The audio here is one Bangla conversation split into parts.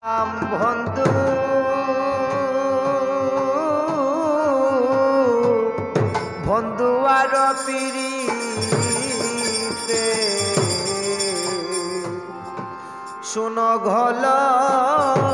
বন্ধু বন্ধু আর পিরিতে শুনো ঘলিতে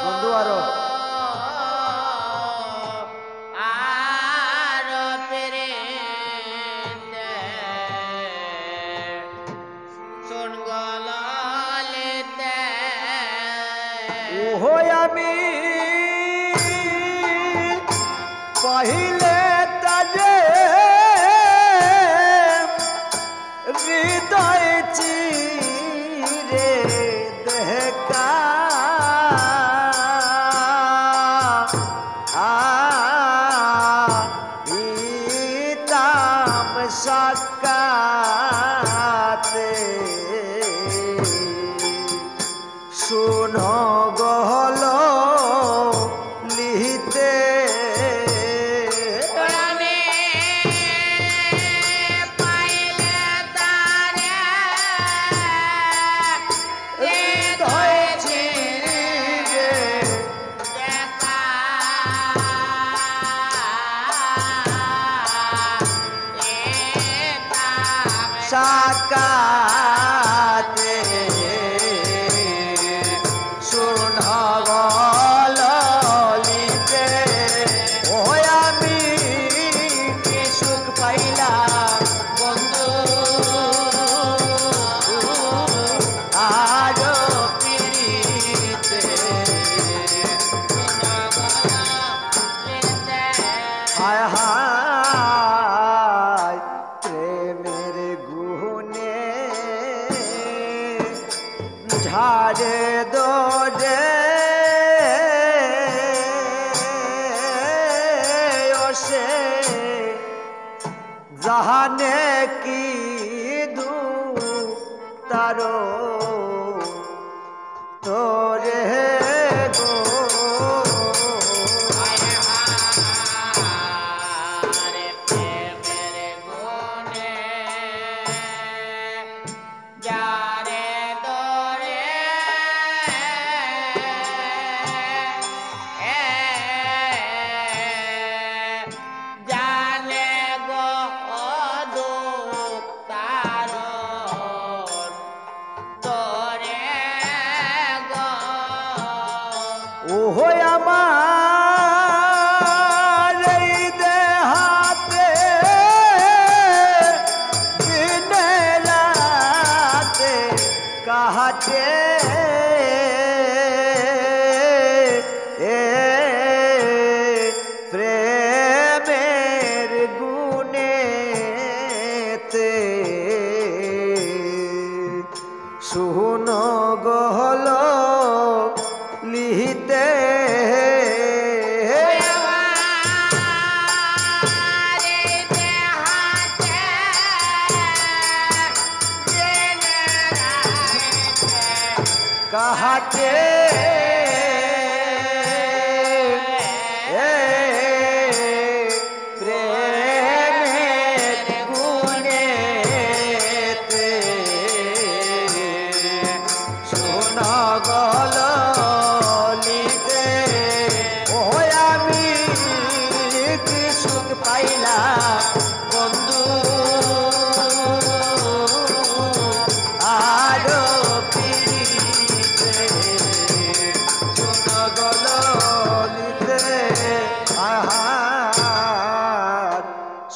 বন্ধু আরো আমি পहिले তাজে হৃদয় চিরে দেখা ইতাম সাক্ষাতে শুনো গহল লিহিতে সাকাতে শুনগলিতে ও আমি কি সুখ পাইলাম বন্ধু আজ পিরিতে হায় হায় প্রেমের গুণে ঝাড়ে দোড়ে ওসে জাহানে কি দু তারো তোরে গো ওহো আমার এই দেহাতে দিনে রাতে কাহাতে প্রেমের গুণেতে শুনো গহল লিহিতে কাহাতে প্রেমের গুণেতে শুনো গলিতে ও আমি কি সুখ পাইলাম বন্ধু আরো পিরিতে শুনো গলিতে আহার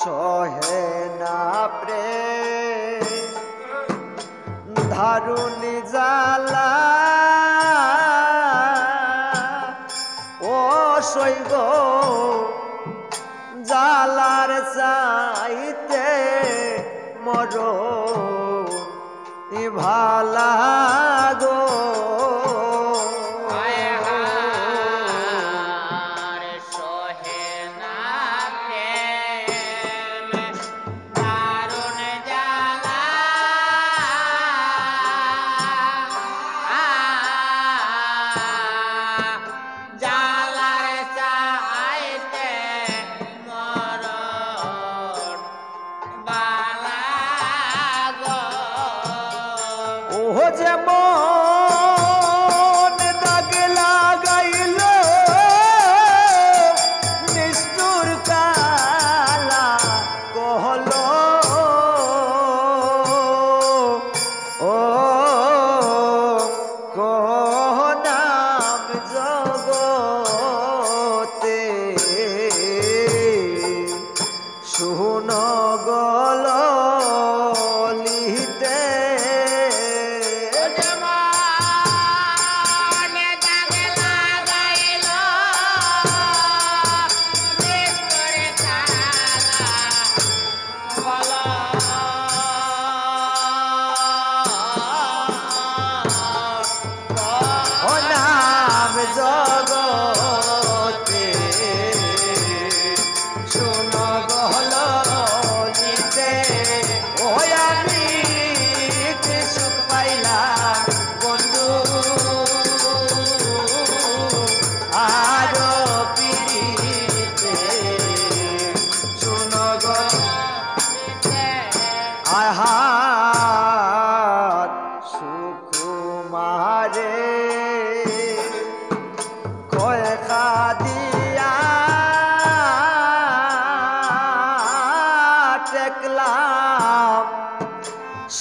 সহে না প্রেম ধারুনি জালা ও সৈগ জালার চাইতে মর ভালা গো জালার চাই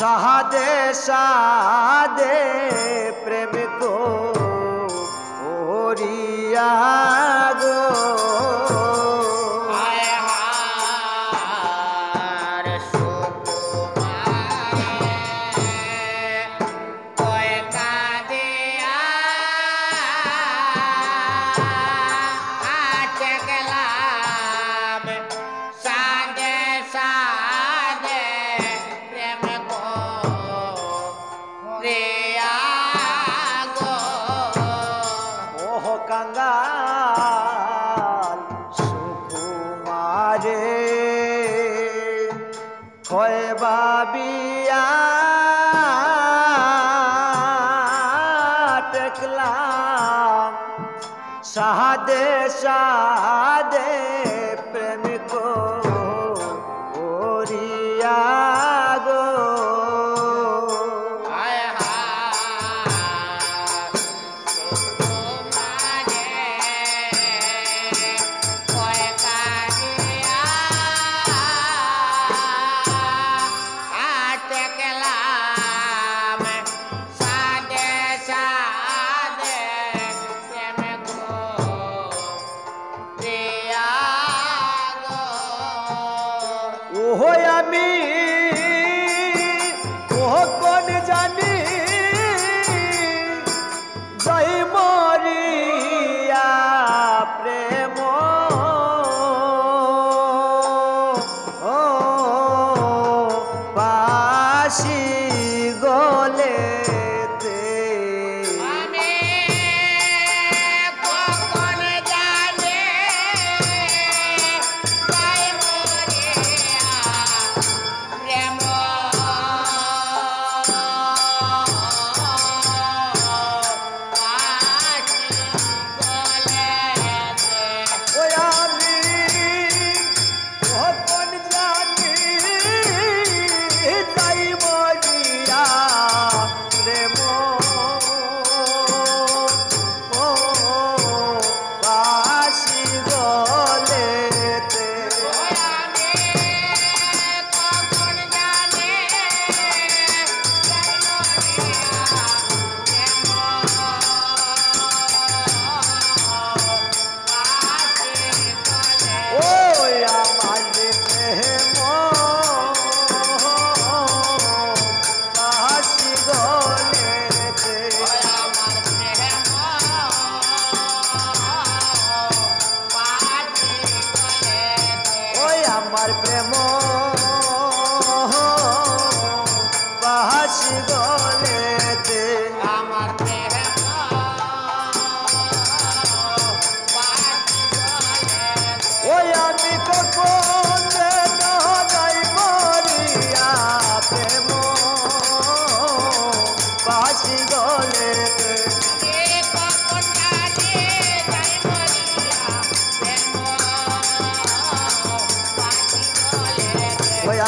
সাদে সাদে প্রেম কো ওরিয়া গো কাঙ্গাল সুকুমারে ক্ষয় ভাবিয়া টেকলাম সাদে সাদে প্রেম কো ওরিয়া গো ওহো আমি কোন জানি যাই মরিয়া প্রেম বাসি গলেতে আমার প্রেম বাসি গলেতে আমার প্রেম ওই আমি কখন যাই মরিয়া প্রেম বাসি গলেতে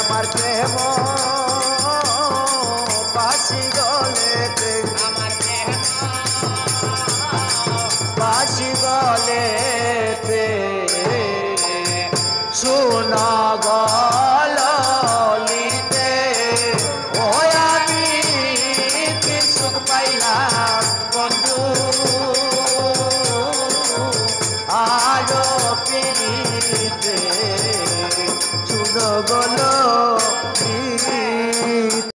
আমার প্রেম বাসি গলেতে আমার প্রেম বাসি গলেতে শোনা গলিতে ও আমি কি সুখ পাইলাম বন্ধু আরো পিড়িতে শুনো গলো